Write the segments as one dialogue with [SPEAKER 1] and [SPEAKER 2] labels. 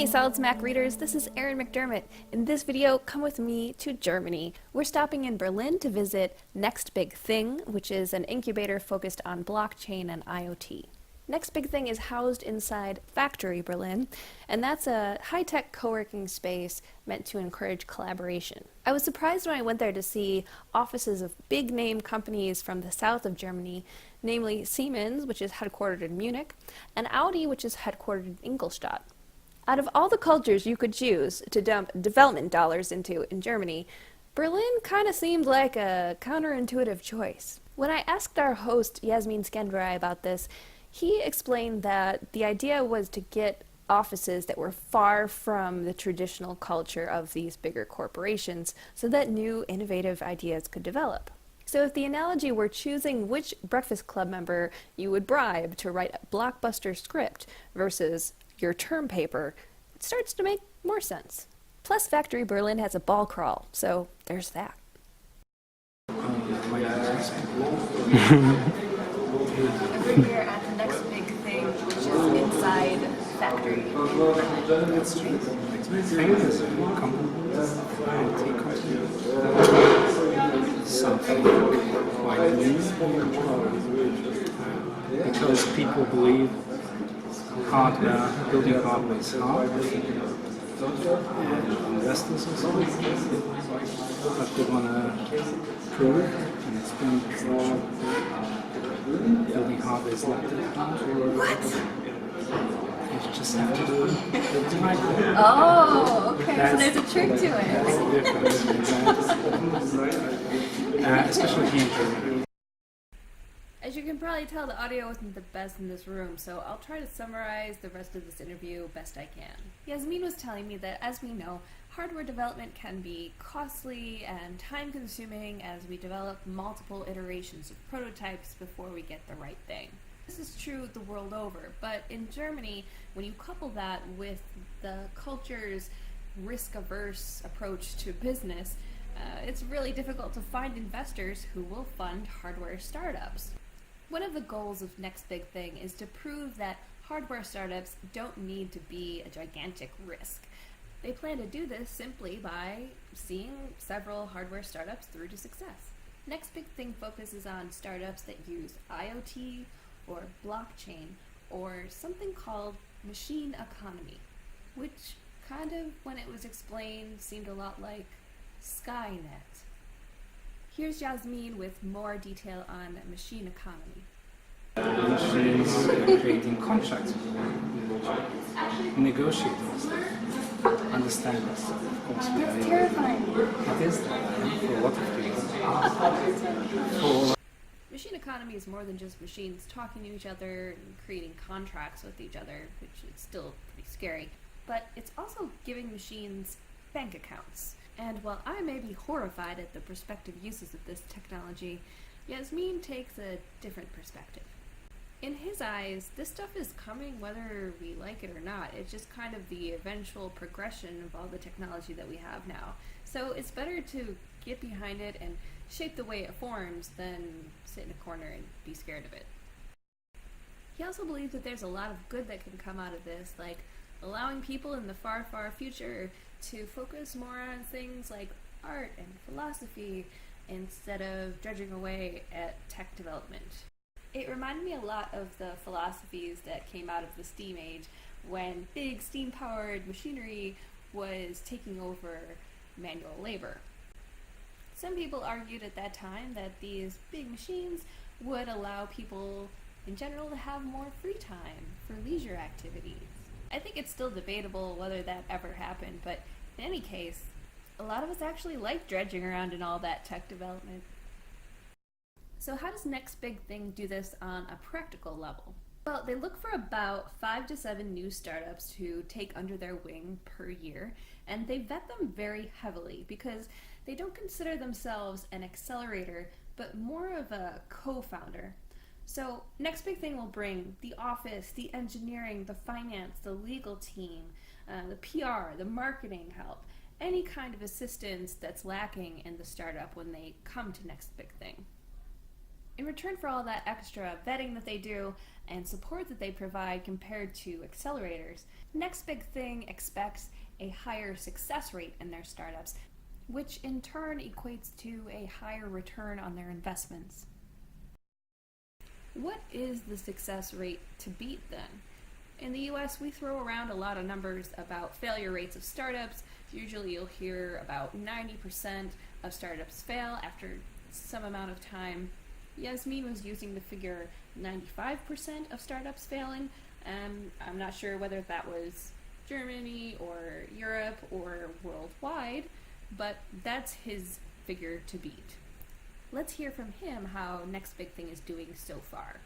[SPEAKER 1] Hey SolidSmack readers, this is Erin McDermott. In this video, come with me to Germany. We're stopping in Berlin to visit Next Big Thing, which is an incubator focused on blockchain and IoT. Next Big Thing is housed inside Factory Berlin, and that's a high-tech co-working space meant to encourage collaboration. I was surprised when I went there to see offices of big-name companies from the south of Germany, namely Siemens, which is headquartered in Munich, and Audi, which is headquartered in Ingolstadt. Out of all the cultures you could choose to dump development dollars into in Germany, Berlin kind of seemed like a counterintuitive choice. When I asked our host, Jasmin Skenderi, about this, he explained that the idea was to get offices that were far from the traditional culture of these bigger corporations so that new, innovative ideas could develop. So if the analogy were choosing which Breakfast Club member you would bribe to write a blockbuster script versus your term paper, it starts to make more sense. Plus, Factory Berlin has a ball crawl, so there's that.
[SPEAKER 2] Every year at the Next Big Thing, which is inside Factory.
[SPEAKER 3] It's famous companies, IoT companies, something quite new, because people believe building hardware is hard, and investors are something, but they want to prove, and it's been building hardware is not that hard.
[SPEAKER 2] What?
[SPEAKER 3] You just have to do it.
[SPEAKER 2] Oh, okay. So there's a trick to
[SPEAKER 3] That's
[SPEAKER 2] it.
[SPEAKER 3] the difference, especially here in Germany.
[SPEAKER 1] As you can probably tell, the audio isn't the best in this room, so I'll try to summarize the rest of this interview best I can. Jasmin was telling me that, as we know, hardware development can be costly and time-consuming as we develop multiple iterations of prototypes before we get the right thing. This is true the world over, but in Germany, when you couple that with the culture's risk-averse approach to business, it's really difficult to find investors who will fund hardware startups. One of the goals of Next Big Thing is to prove that hardware startups don't need to be a gigantic risk. They plan to do this simply by seeing several hardware startups through to success. Next Big Thing focuses on startups that use IoT or blockchain or something called machine economy, which kind of, when it was explained, seemed a lot like Skynet. Here's Jasmin with more detail on machine economy.
[SPEAKER 3] Machines creating contracts, negotiate with stuff, understand this. Of course,
[SPEAKER 2] That's terrifying.
[SPEAKER 3] it is that for a lot of people.
[SPEAKER 1] Machine economy is more than just machines talking to each other and creating contracts with each other, which is still pretty scary, but it's also giving machines bank accounts. And while I may be horrified at the prospective uses of this technology, Jasmin takes a different perspective. In his eyes, this stuff is coming whether we like it or not. It's just kind of the eventual progression of all the technology that we have now. So it's better to get behind it and shape the way it forms than sit in a corner and be scared of it. He also believes that there's a lot of good that can come out of this, like allowing people in the far, far future to focus more on things like art and philosophy instead of drudging away at tech development. It reminded me a lot of the philosophies that came out of the steam age when big steam-powered machinery was taking over manual labor. Some people argued at that time that these big machines would allow people in general to have more free time for leisure activities. I think it's still debatable whether that ever happened, but in any case, a lot of us actually like dredging around in all that tech development. So how does Next Big Thing do this on a practical level? Well, they look for about 5 to 7 new startups to take under their wing per year, and they vet them very heavily because they don't consider themselves an accelerator, but more of a co-founder. So Next Big Thing will bring the office, the engineering, the finance, the legal team, the PR, the marketing help, any kind of assistance that's lacking in the startup when they come to Next Big Thing. In return for all that extra vetting that they do and support that they provide compared to accelerators, Next Big Thing expects a higher success rate in their startups, which in turn equates to a higher return on their investments. What is the success rate to beat then? In the US, we throw around a lot of numbers about failure rates of startups. Usually you'll hear about 90% of startups fail after some amount of time. Jasmin was using the figure 95% of startups failing, and I'm not sure whether that was Germany or Europe or worldwide, but that's his figure to beat. Let's hear from him how Next Big Thing is doing so far.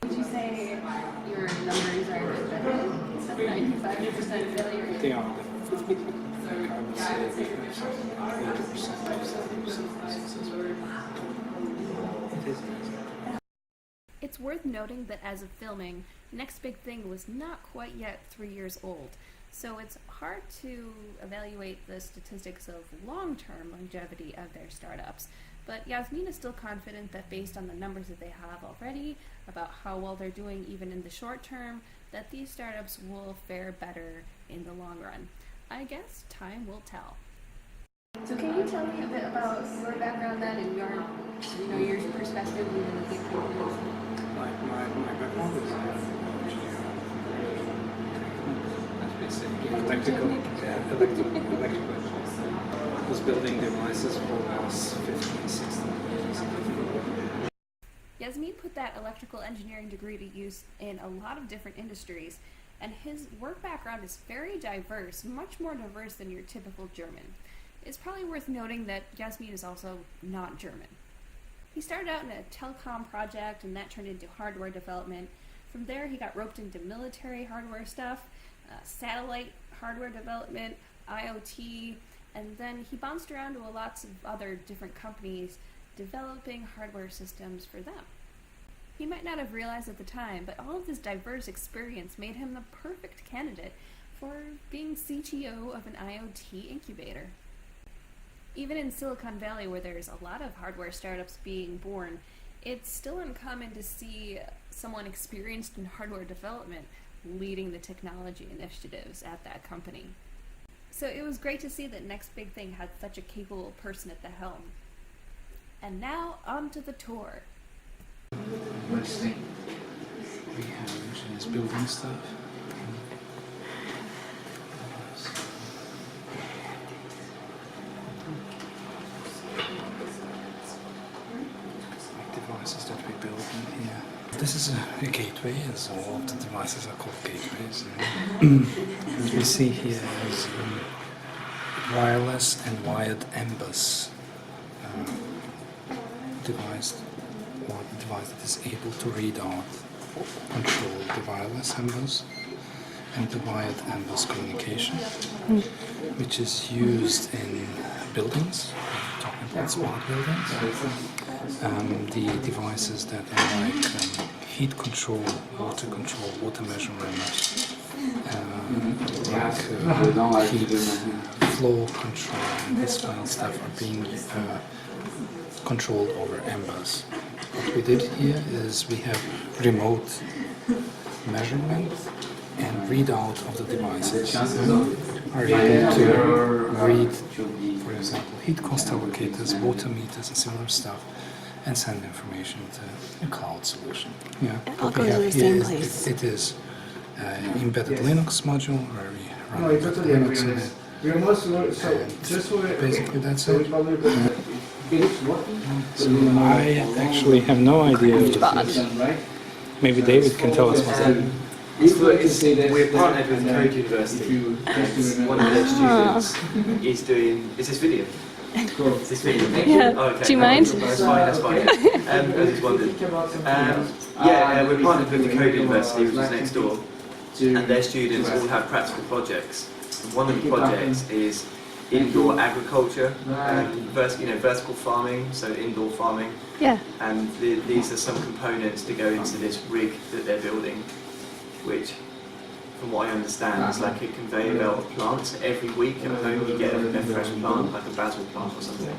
[SPEAKER 2] Would you say your numbers are a bit better than 95% failure rate?
[SPEAKER 3] They are. I would say 80%.
[SPEAKER 1] It's worth noting that as of filming, Next Big Thing was not quite yet 3 years old, so it's hard to evaluate the statistics of long-term longevity of their startups. But Jasmin is still confident that based on the numbers that they have already, about how well they're doing even in the short term, that these startups will fare better in the long run. I guess time will tell.
[SPEAKER 2] So can you tell me a bit about your background then and your perspective within the big companies?
[SPEAKER 3] My background is electrical. I was building devices for the last 15, 16 years.
[SPEAKER 1] Jasmin put that electrical engineering degree to use in a lot of different industries, and his work background is very diverse, much more diverse than your typical German. It's probably worth noting that Jasmin is also not German. He started out in a telecom project, and that turned into hardware development. From there, he got roped into military hardware stuff, satellite hardware development, IoT, and then he bounced around to lots of other different companies developing hardware systems for them. He might not have realized at the time, but all of this diverse experience made him the perfect candidate for being CTO of an IoT incubator. Even in Silicon Valley, where there's a lot of hardware startups being born, it's still uncommon to see someone experienced in hardware development leading the technology initiatives at that company. So it was great to see that Next Big Thing had such a capable person at the helm. And now, on to the tour.
[SPEAKER 3] Mostly we have engineers building stuff. Devices that we build in here. This is a gateway, as all of the devices are called gateways. As we see here is wireless and wired M-bus device, or a device that is able to read out, control the wireless M-bus and the wired M-bus communication, which is used in buildings. We're talking about smart buildings. The devices that are like heat control, water measurement, heat flow control, this kind of stuff are being controlled over M-bus. What we did here is we have remote measurement and readout of the devices. Are able to read, for example, heat cost allocators, water meters, and similar stuff, and send information to a cloud solution. Yeah,
[SPEAKER 4] It all goes in the same place.
[SPEAKER 3] It is embedded Linux module where we run embedded Linux in it. And basically that's it. So I actually have no idea. Maybe David can tell us what's happening.
[SPEAKER 5] We're partnered with Code University, and one of their students is doing. Is this video? Is this video?
[SPEAKER 4] Yeah.
[SPEAKER 5] Oh, okay.
[SPEAKER 4] Do you mind?
[SPEAKER 5] That's fine. I just wondered. We're partnered with the Code University, which is next door, and their students all have practical projects. And one of the projects is indoor agriculture, vertical farming, so indoor farming.
[SPEAKER 4] Yeah.
[SPEAKER 5] And these are some components to go into this rig that they're building, which from what I understand, it's like a conveyor belt of plants. Every week at home you get a fresh plant, like a basil plant or something.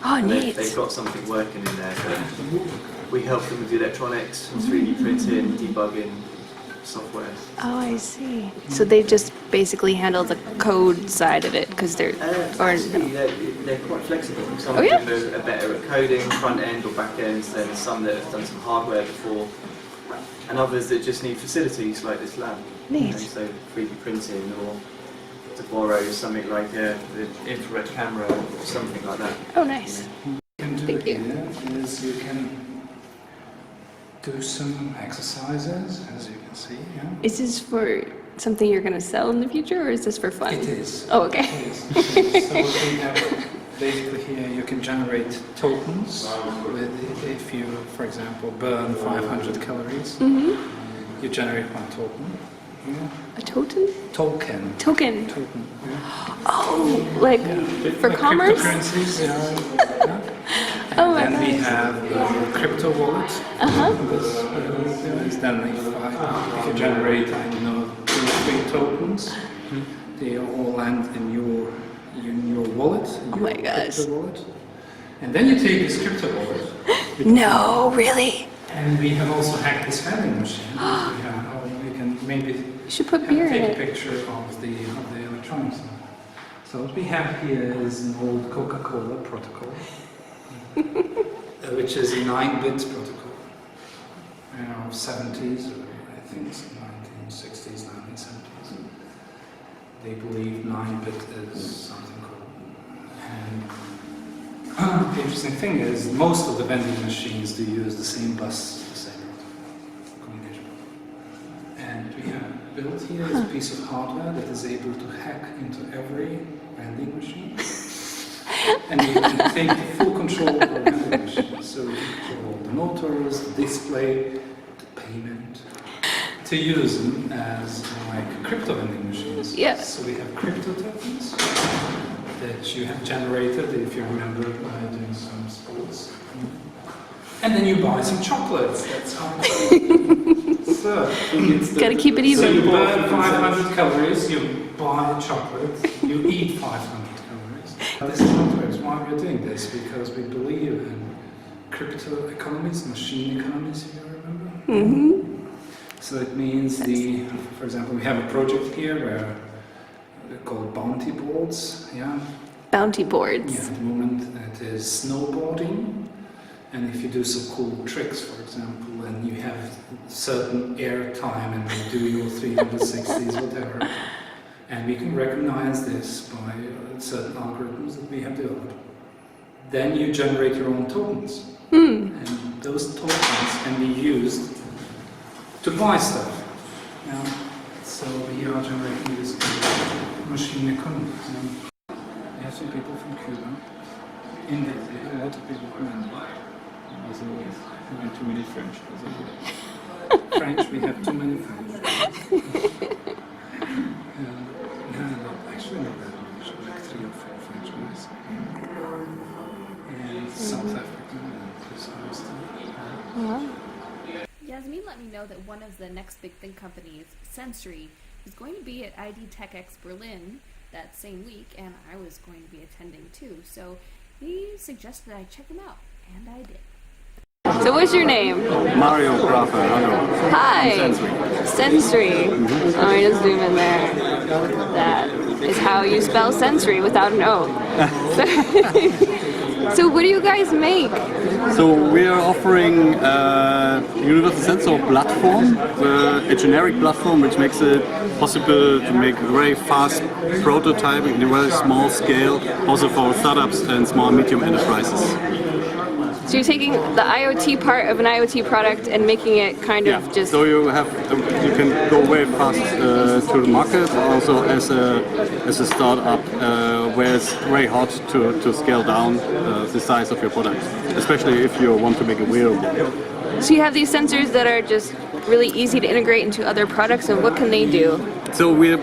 [SPEAKER 4] Oh,
[SPEAKER 5] And
[SPEAKER 4] neat.
[SPEAKER 5] they've got something working in there. But we help them with the electronics, 3D printing, debugging, software.
[SPEAKER 4] Oh, I see. So they just basically handle the code side of it because they're, or
[SPEAKER 5] Actually, they're quite flexible. Some
[SPEAKER 4] Oh, yeah?
[SPEAKER 5] of them are better at coding, front end or back end, then some that have done some hardware before, and others that just need facilities like this lab.
[SPEAKER 4] Neat.
[SPEAKER 5] So 3D printing, or to borrow something like the infrared camera or something like that.
[SPEAKER 4] oh, nice.
[SPEAKER 3] Can do
[SPEAKER 4] Thank you.
[SPEAKER 3] here is you can do some exercises, as you can see. Yeah.
[SPEAKER 4] Is this for something you're going to sell in the future, or is this for fun?
[SPEAKER 3] It is.
[SPEAKER 4] Oh, okay.
[SPEAKER 3] It is. So what we have basically here, you can generate tokens with, if you, for example, burn 500 calories, you generate one token. Yeah.
[SPEAKER 4] A totem?
[SPEAKER 3] Token.
[SPEAKER 4] Token.
[SPEAKER 3] Token. Yeah.
[SPEAKER 4] Oh, like for
[SPEAKER 3] Like
[SPEAKER 4] commerce?
[SPEAKER 3] Cryptocurrencies, yeah.
[SPEAKER 4] Oh my
[SPEAKER 3] Then we
[SPEAKER 4] gosh.
[SPEAKER 3] have a crypto wallet.
[SPEAKER 4] Uh-huh.
[SPEAKER 3] Then if you generate, I don't know, 2 or 3 tokens, they all land in your wallet.
[SPEAKER 4] Oh my
[SPEAKER 3] your
[SPEAKER 4] gosh.
[SPEAKER 3] crypto wallet. And then you take this crypto wallet.
[SPEAKER 4] No, really?
[SPEAKER 3] And we have also hacked this vending machine. We can maybe
[SPEAKER 4] You should put beer in
[SPEAKER 3] take a
[SPEAKER 4] it.
[SPEAKER 3] picture of the electronics. So what we have here is an old Coca-Cola protocol, which is a 9-bit protocol. 70s, or I think it's 1960s, 1970s. They believe 9-bit is something cool. And the interesting thing is, most of the vending machines do use the same bus, the same communication. And we have built here is a piece of hardware that is able to hack into every vending machine. And we can take full control of the vending machine. So we can control the motors, the display, the payment, to use them as like crypto vending machines.
[SPEAKER 4] Yeah.
[SPEAKER 3] So we have crypto tokens that you have generated, if you remember, by doing some sports. And then you buy some chocolates. That's how so it's
[SPEAKER 4] Gotta keep it
[SPEAKER 3] So
[SPEAKER 4] even.
[SPEAKER 3] you burn 500 calories, you buy chocolate, you eat 500 calories. This is not why we're doing this, because we believe in crypto economies, machine economies, if you remember.
[SPEAKER 4] Mm-hmm.
[SPEAKER 3] So it means for example, we have a project here where they're called bounty boards. Yeah.
[SPEAKER 4] Bounty boards.
[SPEAKER 3] Yeah. At the moment, it is snowboarding, and if you do some cool tricks, for example, and you have certain air time, and you do your 360s, whatever, and we can recognize this by certain algorithms that we have developed. Then you generate your own tokens, and those tokens can be used to buy stuff. Yeah. So we are generating this machine economy. We have some people from Cuba. India, we have a lot of people from India. As always, we have too many French. French, we have too many French. No, actually not that much, like 3 or 4 French guys. And South Africa and this other stuff.
[SPEAKER 1] Jasmin let me know that one of the next big thing companies, Sensory, is going to be at ID Tech X Berlin that same week, and I was going to be attending too. So he suggested I check them out, and I did.
[SPEAKER 4] So what's your name?
[SPEAKER 6] Mario Grafe, hello.
[SPEAKER 4] Hi.
[SPEAKER 6] Sensory.
[SPEAKER 4] Sensory. Let me just zoom in there. That is how you spell sensory without an O. So what do you guys make?
[SPEAKER 6] So we are offering a universal sensor platform, a generic platform which makes it possible to make very fast prototyping in a very small scale, also for startups and small and medium enterprises.
[SPEAKER 4] So you're taking the IoT part of an IoT product and making it kind of just...
[SPEAKER 6] So you can go very fast to the market, also as a startup, where it's very hard to scale down the size of your product, especially if you want to make it wearable.
[SPEAKER 4] So you have these sensors that are just really easy to integrate into other products, and what can they do?
[SPEAKER 6] So we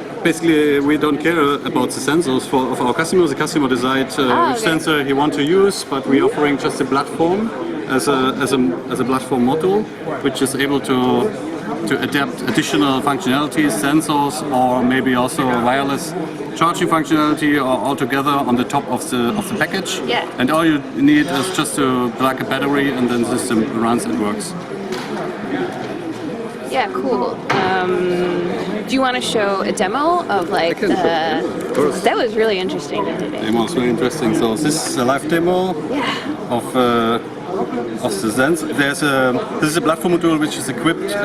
[SPEAKER 6] don't care about the sensors of our customers. The customer decides which sensor he wants to use, but we're offering just a platform as a platform model, which is able to to adapt additional functionalities, sensors, or maybe also wireless charging functionality, or all together on the top of the package.
[SPEAKER 4] Yeah.
[SPEAKER 6] And all you need is just to plug a battery, and then the system runs and works.
[SPEAKER 4] Yeah, cool. Do you want to show a demo of like
[SPEAKER 6] I can, of course.
[SPEAKER 4] That was really interesting today.
[SPEAKER 6] Demo is really interesting. So this is a live demo of the Sense. This is a platform module which is equipped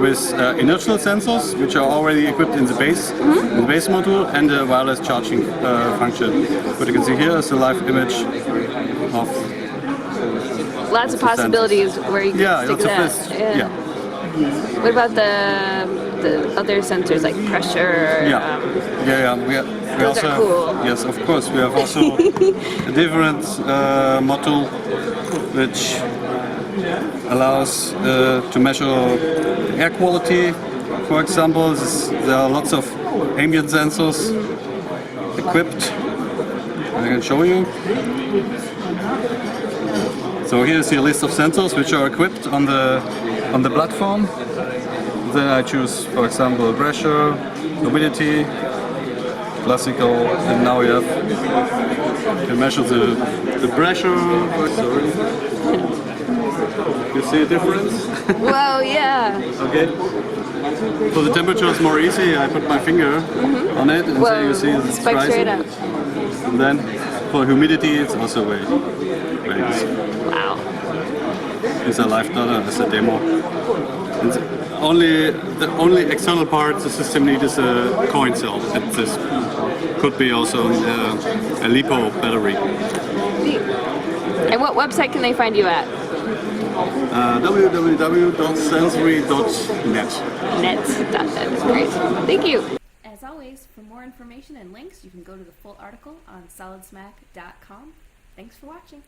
[SPEAKER 6] with inertial sensors, which are already equipped in the base, module, and a wireless charging function. What you can see here is a live image of
[SPEAKER 4] Lots of possibilities where you can stick
[SPEAKER 6] lots of
[SPEAKER 4] that.
[SPEAKER 6] this.
[SPEAKER 4] Yeah. What about the other sensors like pressure?
[SPEAKER 6] We
[SPEAKER 4] Those
[SPEAKER 6] also
[SPEAKER 4] are
[SPEAKER 6] have,
[SPEAKER 4] cool.
[SPEAKER 6] yes, of course. We have also a different module which allows to measure air quality. For example, there are lots of ambient sensors equipped. I can show you. So here's the list of sensors which are equipped on the platform. Then I choose, for example, pressure, humidity, classical, and now we have to measure the pressure. Sorry. You see a difference?
[SPEAKER 4] Whoa, yeah.
[SPEAKER 6] Okay. For the temperature is more easy. I put my finger on it, and so you see it's
[SPEAKER 4] spikes
[SPEAKER 6] rising.
[SPEAKER 4] right up.
[SPEAKER 6] And then for humidity, it's also very easy.
[SPEAKER 4] Wow.
[SPEAKER 6] It's a live data as a demo. And the only external part the system needs is a coin cell. And this could be also a LiPo battery.
[SPEAKER 4] And what website can they find you at?
[SPEAKER 6] www.sensory.net.
[SPEAKER 4] Net.net. Great. Thank you.
[SPEAKER 1] As always, for more information and links, you can go to the full article on SolidSmack.com. Thanks for watching.